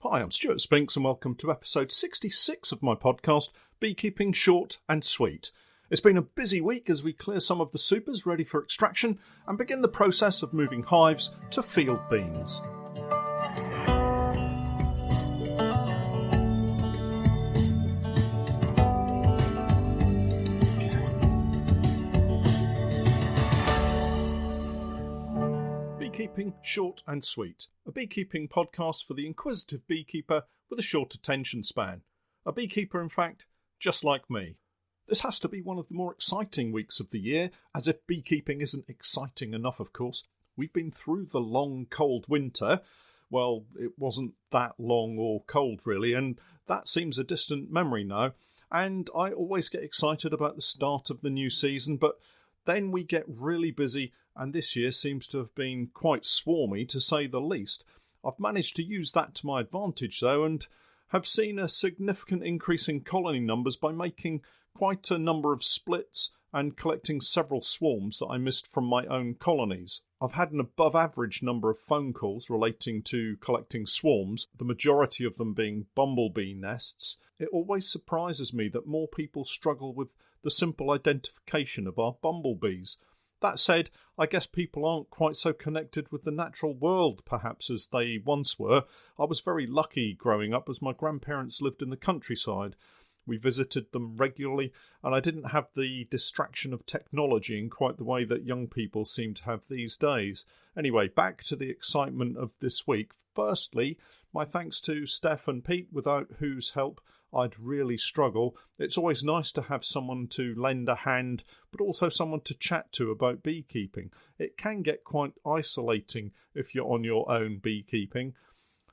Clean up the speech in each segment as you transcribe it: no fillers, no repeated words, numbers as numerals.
Hi, I'm Stewart Spinks and welcome to episode 66 of my podcast, Beekeeping Short and Sweet. It's been a busy week as we clear some of the supers ready for extraction and begin the process of moving hives to field beans. Beekeeping Short and Sweet, a beekeeping podcast for the inquisitive beekeeper with a short attention span. A beekeeper, in fact, just like me. This has to be one of the more exciting weeks of the year, as if beekeeping isn't exciting enough, of course. We've been through the long, cold winter. Well, it wasn't that long or cold, really, and that seems a distant memory now. And I always get excited about the start of the new season, but then we get really busy, and this year seems to have been quite swarmy, to say the least. I've managed to use that to my advantage, though, and have seen a significant increase in colony numbers by making quite a number of splits and collecting several swarms that I missed from my own colonies. I've had an above average number of phone calls relating to collecting swarms, the majority of them being bumblebee nests. It always surprises me that more people struggle with the simple identification of our bumblebees. That said, I guess people aren't quite so connected with the natural world, perhaps, as they once were. I was very lucky growing up, as my grandparents lived in the countryside. We visited them regularly, and I didn't have the distraction of technology in quite the way that young people seem to have these days. Anyway, back to the excitement of this week. Firstly, my thanks to Steph and Pete, without whose help I'd really struggle. It's always nice to have someone to lend a hand, but also someone to chat to about beekeeping. It can get quite isolating if you're on your own beekeeping.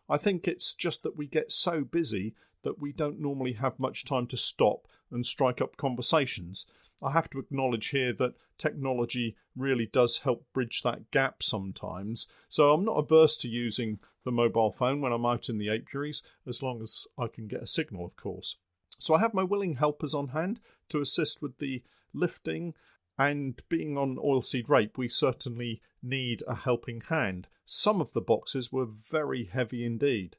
I think it's just that we get so busy that we don't normally have much time to stop and strike up conversations. I have to acknowledge here that technology really does help bridge that gap sometimes, so I'm not averse to using the mobile phone when I'm out in the apiaries, as long as I can get a signal, of course. So I have my willing helpers on hand to assist with the lifting, and being on oilseed rape, we certainly need a helping hand. Some of the boxes were very heavy indeed.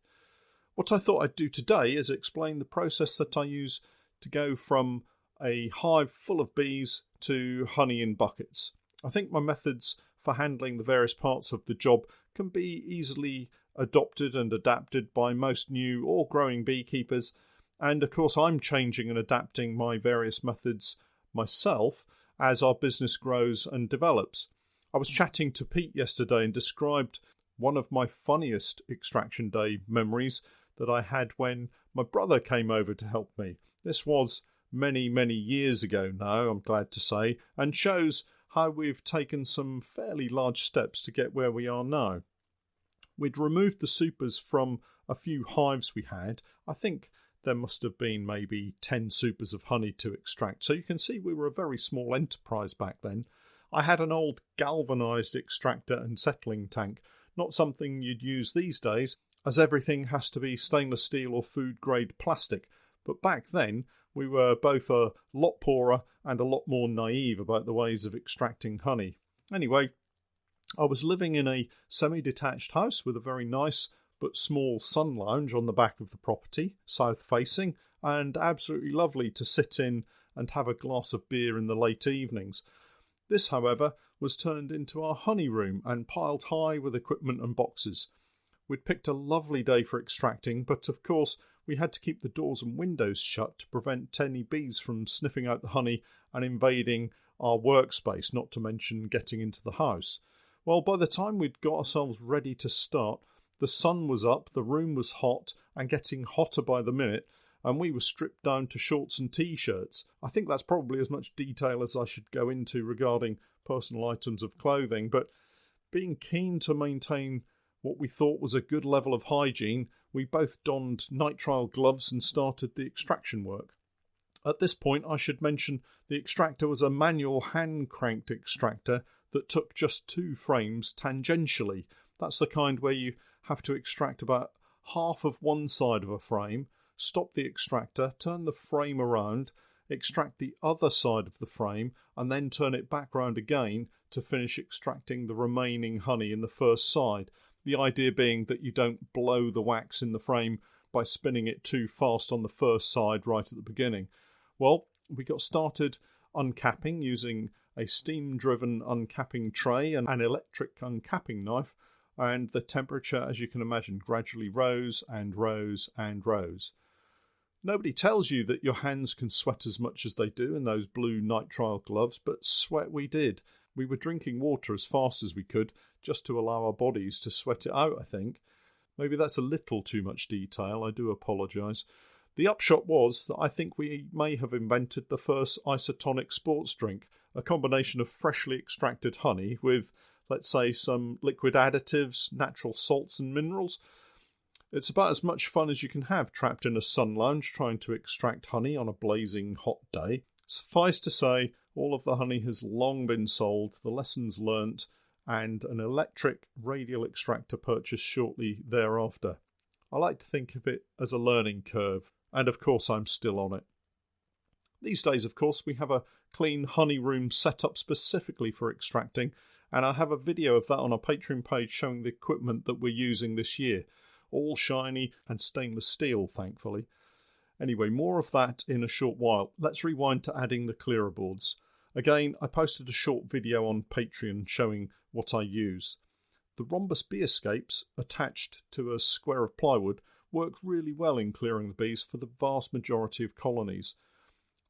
What I thought I'd do today is explain the process that I use to go from a hive full of bees to honey in buckets. I think my methods for handling the various parts of the job can be easily adopted and adapted by most new or growing beekeepers, and of course I'm changing and adapting my various methods myself as our business grows and develops. I was chatting to Pete yesterday and described one of my funniest extraction day memories that I had when my brother came over to help me. This was many, many years ago now, I'm glad to say, and shows how we've taken some fairly large steps to get where we are now. We'd removed the supers from a few hives we had. I think there must have been maybe 10 supers of honey to extract, so you can see we were a very small enterprise back then. I had an old galvanised extractor and settling tank, not something you'd use these days, as everything has to be stainless steel or food-grade plastic. But back then, we were both a lot poorer and a lot more naive about the ways of extracting honey. Anyway, I was living in a semi-detached house with a very nice but small sun lounge on the back of the property, south-facing, and absolutely lovely to sit in and have a glass of beer in the late evenings. This, however, was turned into our honey room and piled high with equipment and boxes. We'd picked a lovely day for extracting, but of course we had to keep the doors and windows shut to prevent any bees from sniffing out the honey and invading our workspace, not to mention getting into the house. Well, by the time we'd got ourselves ready to start, the sun was up, the room was hot and getting hotter by the minute, and we were stripped down to shorts and t-shirts. I think that's probably as much detail as I should go into regarding personal items of clothing, but being keen to maintain what we thought was a good level of hygiene, we both donned nitrile gloves and started the extraction work. At this point, I should mention the extractor was a manual hand-cranked extractor that took just 2 frames tangentially. That's the kind where you have to extract about half of one side of a frame, stop the extractor, turn the frame around, extract the other side of the frame, and then turn it back round again to finish extracting the remaining honey in the first side. The idea being that you don't blow the wax in the frame by spinning it too fast on the first side right at the beginning. Well, we got started uncapping using a steam-driven uncapping tray and an electric uncapping knife, and the temperature, as you can imagine, gradually rose and rose and rose. Nobody tells you that your hands can sweat as much as they do in those blue nitrile gloves, but sweat we did. We were drinking water as fast as we could just to allow our bodies to sweat it out, I think. Maybe that's a little too much detail, I do apologise. The upshot was that I think we may have invented the first isotonic sports drink, a combination of freshly extracted honey with, let's say, some liquid additives, natural salts and minerals. It's about as much fun as you can have trapped in a sun lounge trying to extract honey on a blazing hot day. Suffice to say, all of the honey has long been sold, the lessons learnt, and an electric radial extractor purchased shortly thereafter. I like to think of it as a learning curve, and of course I'm still on it. These days, of course, we have a clean honey room set up specifically for extracting, and I have a video of that on our Patreon page showing the equipment that we're using this year. All shiny and stainless steel, thankfully. Anyway, more of that in a short while. Let's rewind to adding the clearer boards. Again, I posted a short video on Patreon showing what I use. The rhombus bee escapes attached to a square of plywood work really well in clearing the bees for the vast majority of colonies.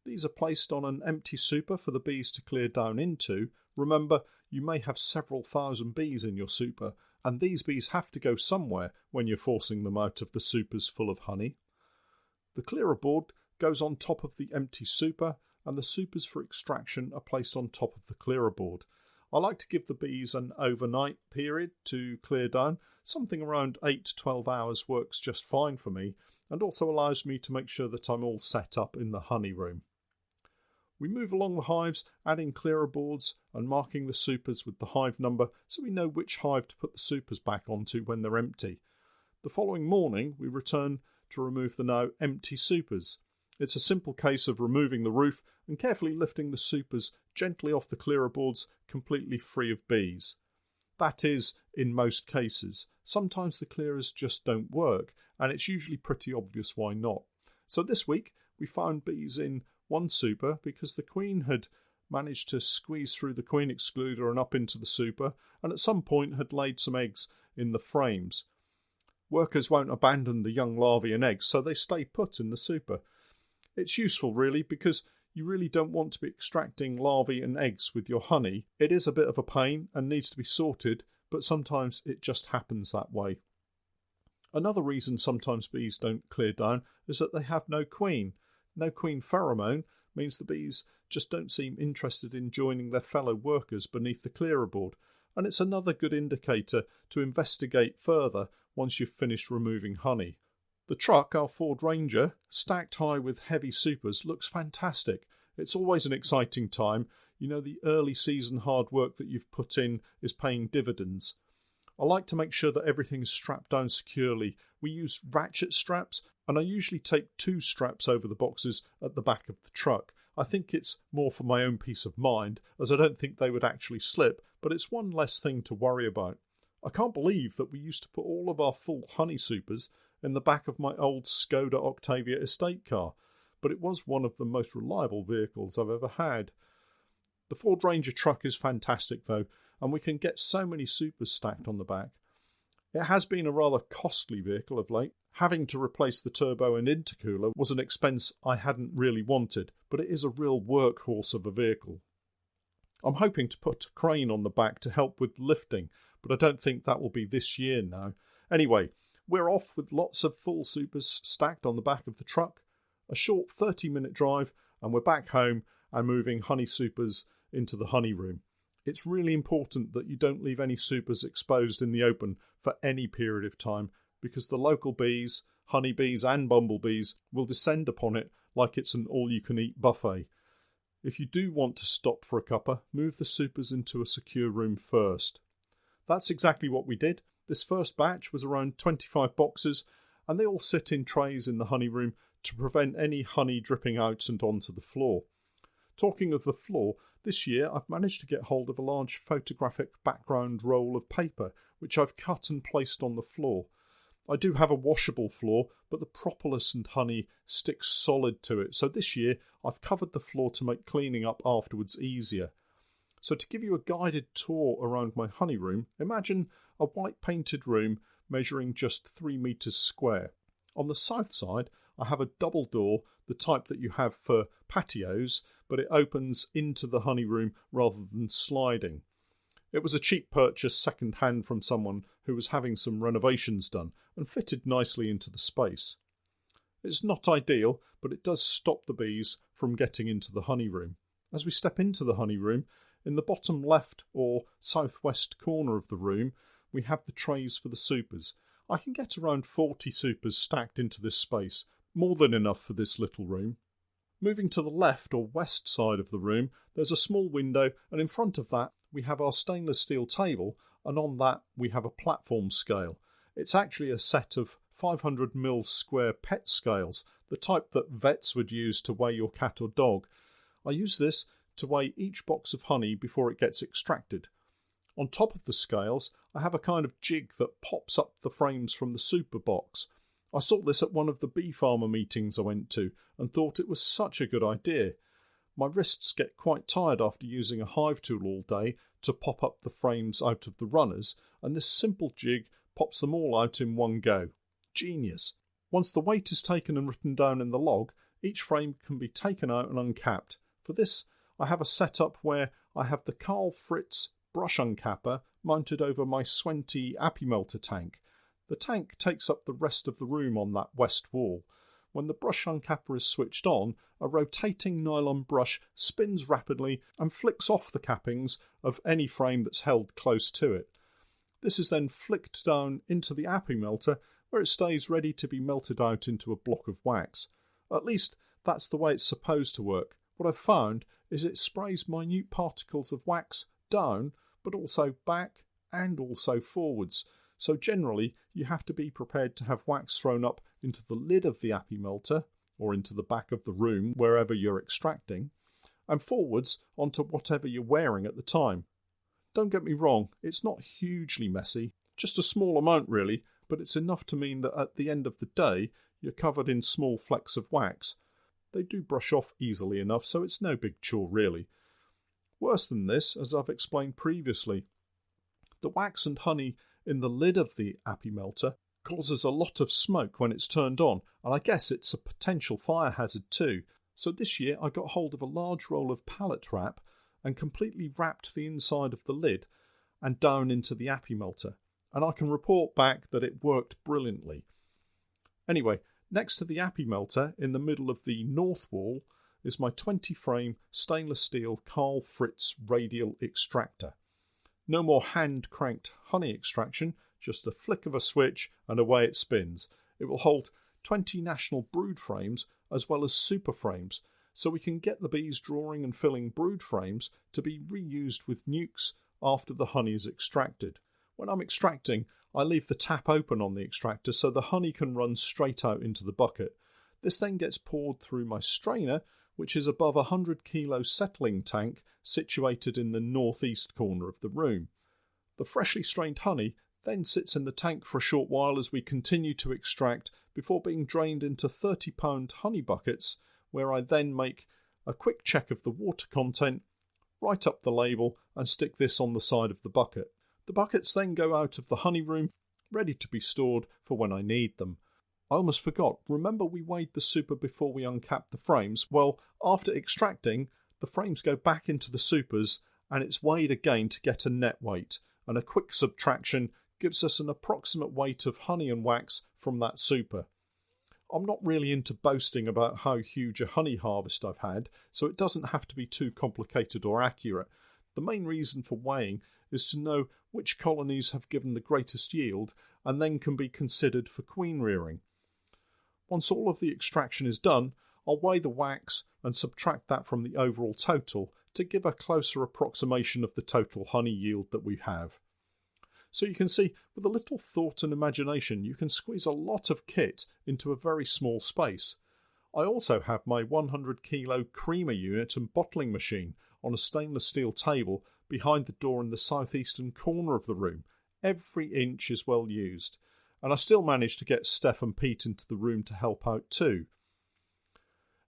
These are placed on an empty super for the bees to clear down into. Remember, you may have several thousand bees in your super, and these bees have to go somewhere when you're forcing them out of the supers full of honey. The clearer board goes on top of the empty super, and the supers for extraction are placed on top of the clearer board. I like to give the bees an overnight period to clear down. Something around 8 to 12 hours works just fine for me, and also allows me to make sure that I'm all set up in the honey room. We move along the hives, adding clearer boards and marking the supers with the hive number so we know which hive to put the supers back onto when they're empty. The following morning we return to remove the now empty supers. It's a simple case of removing the roof and carefully lifting the supers gently off the clearer boards, completely free of bees. That is, in most cases. Sometimes the clearers just don't work, and it's usually pretty obvious why not. So this week we found bees in one super because the queen had managed to squeeze through the queen excluder and up into the super, and at some point had laid some eggs in the frames. Workers won't abandon the young larvae and eggs, so they stay put in the super. It's useful really because you really don't want to be extracting larvae and eggs with your honey. It is a bit of a pain and needs to be sorted, but sometimes it just happens that way. Another reason sometimes bees don't clear down is that they have no queen. No queen pheromone means the bees just don't seem interested in joining their fellow workers beneath the clearer board, and it's another good indicator to investigate further once you've finished removing honey. The truck, our Ford Ranger, stacked high with heavy supers, looks fantastic. It's always an exciting time. You know, the early season hard work that you've put in is paying dividends. I like to make sure that everything is strapped down securely. We use ratchet straps, and I usually take 2 straps over the boxes at the back of the truck. I think it's more for my own peace of mind, as I don't think they would actually slip, but it's one less thing to worry about. I can't believe that we used to put all of our full honey supers in the back of my old Skoda Octavia estate car, but it was one of the most reliable vehicles I've ever had. The Ford Ranger truck is fantastic though, and we can get so many supers stacked on the back. It has been a rather costly vehicle of late. Having to replace the turbo and intercooler was an expense I hadn't really wanted, but it is a real workhorse of a vehicle. I'm hoping to put a crane on the back to help with lifting, but I don't think that will be this year now. Anyway, we're off with lots of full supers stacked on the back of the truck, a short 30-minute drive, and we're back home and moving honey supers into the honey room. It's really important that you don't leave any supers exposed in the open for any period of time, because the local bees, honeybees and bumblebees will descend upon it like it's an all-you-can-eat buffet. If you do want to stop for a cuppa, move the supers into a secure room first. That's exactly what we did. This first batch was around 25 boxes, and they all sit in trays in the honey room to prevent any honey dripping out and onto the floor. Talking of the floor, This year I've managed to get hold of a large photographic background roll of paper, which I've cut and placed on the floor. I do have a washable floor, but the propolis and honey sticks solid to it, so this year I've covered the floor to make cleaning up afterwards easier. So to give you a guided tour around my honey room, imagine a white painted room measuring just 3 metres square. On the south side I have a double door, the type that you have for patios, but it opens into the honey room rather than sliding. It was a cheap purchase second hand from someone who was having some renovations done and fitted nicely into the space. It's not ideal, but it does stop the bees from getting into the honey room. As we step into the honey room, in the bottom left or southwest corner of the room, we have the trays for the supers. I can get around 40 supers stacked into this space, more than enough for this little room. Moving to the left or west side of the room, there's a small window, and in front of that we have our stainless steel table, and on that we have a platform scale. It's actually a set of 500mm square pet scales, the type that vets would use to weigh your cat or dog. I use this to weigh each box of honey before it gets extracted. On top of the scales, I have a kind of jig that pops up the frames from the super box. I saw this at one of the bee farmer meetings I went to and thought it was such a good idea. My wrists get quite tired after using a hive tool all day to pop up the frames out of the runners, and this simple jig pops them all out in one go. Genius! Once the weight is taken and written down in the log, each frame can be taken out and uncapped. For this, I have a setup where I have the Carl Fritz brush uncapper mounted over my Swenty Apimelter tank. The tank takes up the rest of the room on that west wall. When the brush uncapper is switched on, a rotating nylon brush spins rapidly and flicks off the cappings of any frame that's held close to it. This is then flicked down into the Apimelter, where it stays ready to be melted out into a block of wax. At least that's the way it's supposed to work. What I've found is it sprays minute particles of wax down, but also back and also forwards. So generally, you have to be prepared to have wax thrown up into the lid of the Apimelter, or into the back of the room, wherever you're extracting, and forwards onto whatever you're wearing at the time. Don't get me wrong, it's not hugely messy, just a small amount really, but it's enough to mean that at the end of the day, you're covered in small flecks of wax. They do brush off easily enough, so it's no big chore really. Worse than this, as I've explained previously, the wax and honey in the lid of the Apimelter causes a lot of smoke when it's turned on, and I guess it's a potential fire hazard too. So this year I got hold of a large roll of pallet wrap and completely wrapped the inside of the lid and down into the Apimelter, and I can report back that it worked brilliantly. Anyway, next to the Apimelter, in the middle of the north wall, is my 20-frame stainless steel Carl Fritz radial extractor. No more hand-cranked honey extraction, just a flick of a switch and away it spins. It will hold 20 national brood frames as well as super frames, so we can get the bees drawing and filling brood frames to be reused with nukes after the honey is extracted. When I'm extracting, I leave the tap open on the extractor so the honey can run straight out into the bucket. This then gets poured through my strainer, which is above a 100-kilo settling tank situated in the northeast corner of the room. The freshly strained honey then sits in the tank for a short while as we continue to extract before being drained into 30-pound honey buckets, where I then make a quick check of the water content, write up the label and stick this on the side of the bucket. The buckets then go out of the honey room, ready to be stored for when I need them. I almost forgot, remember we weighed the super before we uncapped the frames? Well, after extracting, the frames go back into the supers and it's weighed again to get a net weight, and a quick subtraction gives us an approximate weight of honey and wax from that super. I'm not really into boasting about how huge a honey harvest I've had, so it doesn't have to be too complicated or accurate. The main reason for weighing is to know which colonies have given the greatest yield and then can be considered for queen rearing. Once all of the extraction is done, I'll weigh the wax and subtract that from the overall total to give a closer approximation of the total honey yield that we have. So you can see, with a little thought and imagination, you can squeeze a lot of kit into a very small space. I also have my 100-kilo creamer unit and bottling machine. on a stainless steel table behind the door in the southeastern corner of the room. Every inch is well used, and I still managed to get Steph and Pete into the room to help out too.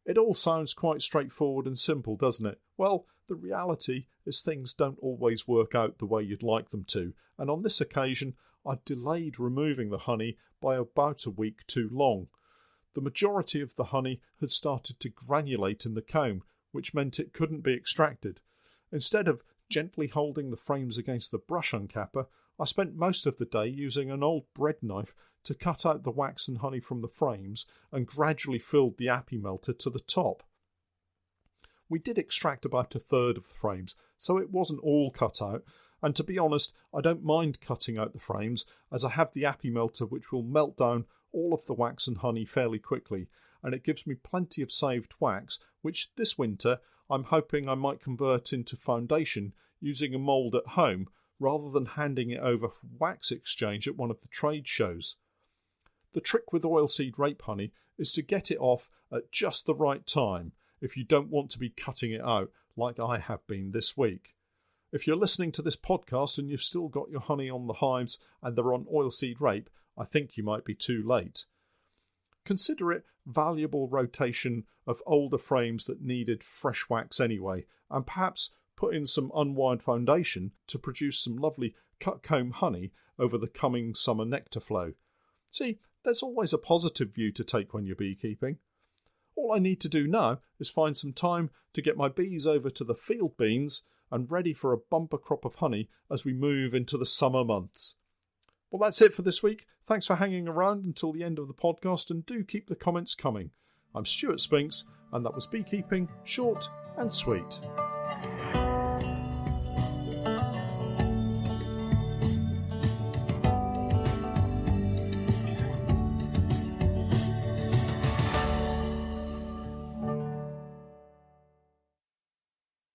It all sounds quite straightforward and simple, doesn't it? Well, the reality is things don't always work out the way you'd like them to, and on this occasion I delayed removing the honey by about a week too long. The majority of the honey had started to granulate in the comb, which meant it couldn't be extracted. Instead of gently holding the frames against the brush uncapper, I spent most of the day using an old bread knife to cut out the wax and honey from the frames and gradually filled the appy melter to the top. We did extract about a third of the frames, so it wasn't all cut out, and to be honest, I don't mind cutting out the frames as I have the appy melter which will melt down all of the wax and honey fairly quickly, and it gives me plenty of saved wax, which this winter I'm hoping I might convert into foundation using a mould at home rather than handing it over for wax exchange at one of the trade shows. The trick with oilseed rape honey is to get it off at just the right time if you don't want to be cutting it out like I have been this week. If you're listening to this podcast and you've still got your honey on the hives and they're on oilseed rape, I think you might be too late. Consider it valuable rotation of older frames that needed fresh wax anyway, and perhaps put in some unwired foundation to produce some lovely cut comb honey over the coming summer nectar flow. See, there's always a positive view to take when you're beekeeping. All I need to do now is find some time to get my bees over to the field beans and ready for a bumper crop of honey as we move into the summer months. Well, that's it for this week. Thanks for hanging around until the end of the podcast, and do keep the comments coming. I'm Stewart Spinks, and that was Beekeeping Short and Sweet.